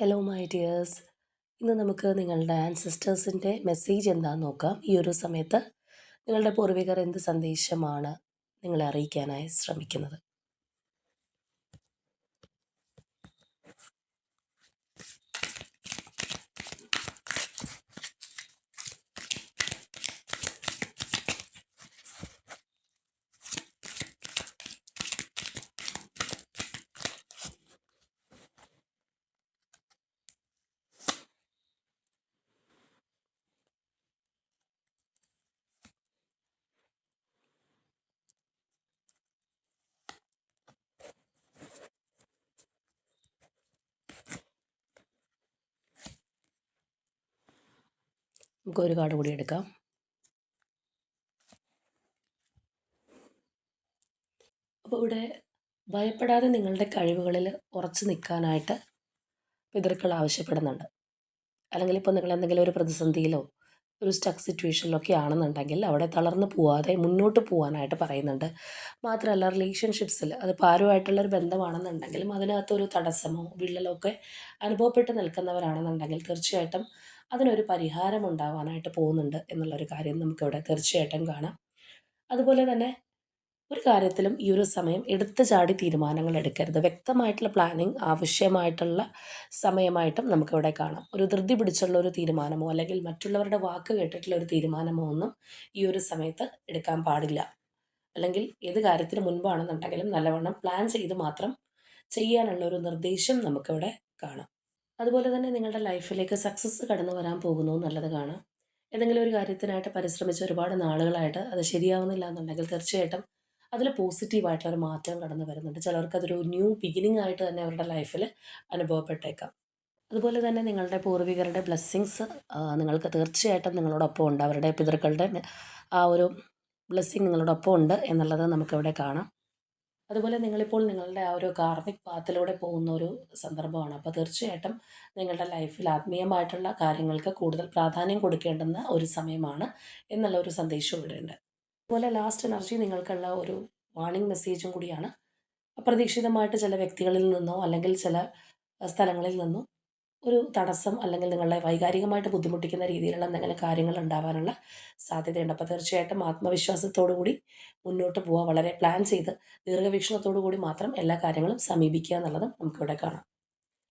Hello my dears. ഇന്ന് നമുക്ക് നിങ്ങളുടെ ആൻസിസ്റ്റേഴ്സിൻ്റെ മെസ്സേജ് എന്താണെന്ന് നോക്കാം. ഈ ഒരു സമയത്ത് നിങ്ങളുടെ പൂർവികർ എന്ത് സന്ദേശമാണ് നിങ്ങളെ അറിയിക്കാനായി ശ്രമിക്കുന്നത്? നമുക്ക് ഒരു കാർഡ് കൂടി എടുക്കാം. അപ്പോൾ ഇവിടെ ഭയപ്പെടാതെ നിങ്ങളുടെ കഴിവുകളിൽ ഉറച്ചു നിൽക്കാനായിട്ട് പിതൃക്കൾ ആവശ്യപ്പെടുന്നുണ്ട്. അല്ലെങ്കിൽ ഇപ്പോൾ നിങ്ങൾ എന്തെങ്കിലും ഒരു പ്രതിസന്ധിയിലോ ഒരു സ്റ്റക്ക് സിറ്റുവേഷനിലൊക്കെ ആണെന്നുണ്ടെങ്കിൽ അവിടെ തളർന്നു പോവാതെ മുന്നോട്ട് പോകാനായിട്ട് പറയുന്നുണ്ട്. മാത്രമല്ല റിലേഷൻഷിപ്സിൽ അതിപ്പോൾ ആരുമായിട്ടുള്ളൊരു ബന്ധമാണെന്നുണ്ടെങ്കിലും അതിനകത്തൊരു തടസ്സമോ വിള്ളലോ ഒക്കെ അനുഭവപ്പെട്ട് നിൽക്കുന്നവരാണെന്നുണ്ടെങ്കിൽ തീർച്ചയായിട്ടും അതിനൊരു പരിഹാരം ഉണ്ടാവാനായിട്ട് പോകുന്നുണ്ട് എന്നുള്ളൊരു കാര്യം നമുക്കിവിടെ തീർച്ചയായിട്ടും കാണാം. അതുപോലെ തന്നെ ഒരു കാര്യത്തിലും ഈ ഒരു സമയം എടുത്തു ചാടി തീരുമാനങ്ങൾ എടുക്കരുത്. വ്യക്തമായിട്ടുള്ള പ്ലാനിങ് ആവശ്യമായിട്ടുള്ള സമയമായിട്ടും നമുക്കിവിടെ കാണാം. ഒരു ധൃതി പിടിച്ചുള്ള ഒരു തീരുമാനമോ അല്ലെങ്കിൽ മറ്റുള്ളവരുടെ വാക്ക് കേട്ടിട്ടുള്ള ഒരു തീരുമാനമോ ഒന്നും ഈ ഒരു സമയത്ത് എടുക്കാൻ പാടില്ല. അല്ലെങ്കിൽ ഏത് കാര്യത്തിന് മുൻപാണെന്നുണ്ടെങ്കിലും നല്ലവണ്ണം പ്ലാൻ ചെയ്ത് മാത്രം ചെയ്യാനുള്ള ഒരു നിർദ്ദേശം നമുക്കിവിടെ കാണാം. അതുപോലെ തന്നെ നിങ്ങളുടെ ലൈഫിലേക്ക് സക്സസ് കടന്നു വരാൻ പോകുന്നു എന്നുള്ളത് കാണാം. ഏതെങ്കിലും ഒരു കാര്യത്തിനായിട്ട് പരിശ്രമിച്ച് ഒരുപാട് നാളുകളായിട്ട് അത് ശരിയാവുന്നില്ല എന്നുണ്ടെങ്കിൽ തീർച്ചയായിട്ടും അതിൽ പോസിറ്റീവായിട്ടുള്ളൊരു മാറ്റം കടന്നു വരുന്നുണ്ട്. ചിലർക്കതൊരു ന്യൂ ബിഗിനിങ് ആയിട്ട് തന്നെ അവരുടെ ലൈഫിൽ അനുഭവപ്പെട്ടേക്കാം. അതുപോലെ തന്നെ നിങ്ങളുടെ പൂർവികരുടെ ബ്ലെസ്സിങ്സ് നിങ്ങൾക്ക് തീർച്ചയായിട്ടും നിങ്ങളോടൊപ്പം ഉണ്ട്. അവരുടെ പിതൃക്കളുടെ ആ ഒരു ബ്ലെസ്സിങ് നിങ്ങളോടൊപ്പം ഉണ്ട് എന്നുള്ളത് നമുക്കിവിടെ കാണാം. അതുപോലെ നിങ്ങളിപ്പോൾ നിങ്ങളുടെ ആ ഒരു കാർമിക് പാത്തിലൂടെ പോകുന്ന ഒരു സന്ദർഭമാണ്. അപ്പോൾ തീർച്ചയായിട്ടും നിങ്ങളുടെ ലൈഫിൽ ആത്മീയമായിട്ടുള്ള കാര്യങ്ങൾക്ക് കൂടുതൽ പ്രാധാന്യം കൊടുക്കേണ്ടുന്ന ഒരു സമയമാണ് എന്നുള്ള ഒരു സന്ദേശവും ഇവിടെയുണ്ട്. അതുപോലെ ലാസ്റ്റ് എനർജി നിങ്ങൾക്കുള്ള ഒരു വാർണിംഗ് മെസ്സേജും കൂടിയാണ്. അപ്രതീക്ഷിതമായിട്ട് ചില വ്യക്തികളിൽ നിന്നോ അല്ലെങ്കിൽ ചില സ്ഥലങ്ങളിൽ നിന്നോ ഒരു തടസ്സം അല്ലെങ്കിൽ നിങ്ങളെ വൈകാരികമായിട്ട് ബുദ്ധിമുട്ടിക്കുന്ന രീതിയിലുള്ള എന്തെങ്കിലും കാര്യങ്ങൾ ഉണ്ടാവാനുള്ള സാധ്യതയുണ്ട്. അപ്പോൾ തീർച്ചയായിട്ടും ആത്മവിശ്വാസത്തോടു കൂടി മുന്നോട്ട് പോവുക. വളരെ പ്ലാൻ ചെയ്ത് ദീർഘവീക്ഷണത്തോടു കൂടി മാത്രം എല്ലാ കാര്യങ്ങളും സമീപിക്കുക എന്നുള്ളതും നമുക്കിവിടെ കാണാം.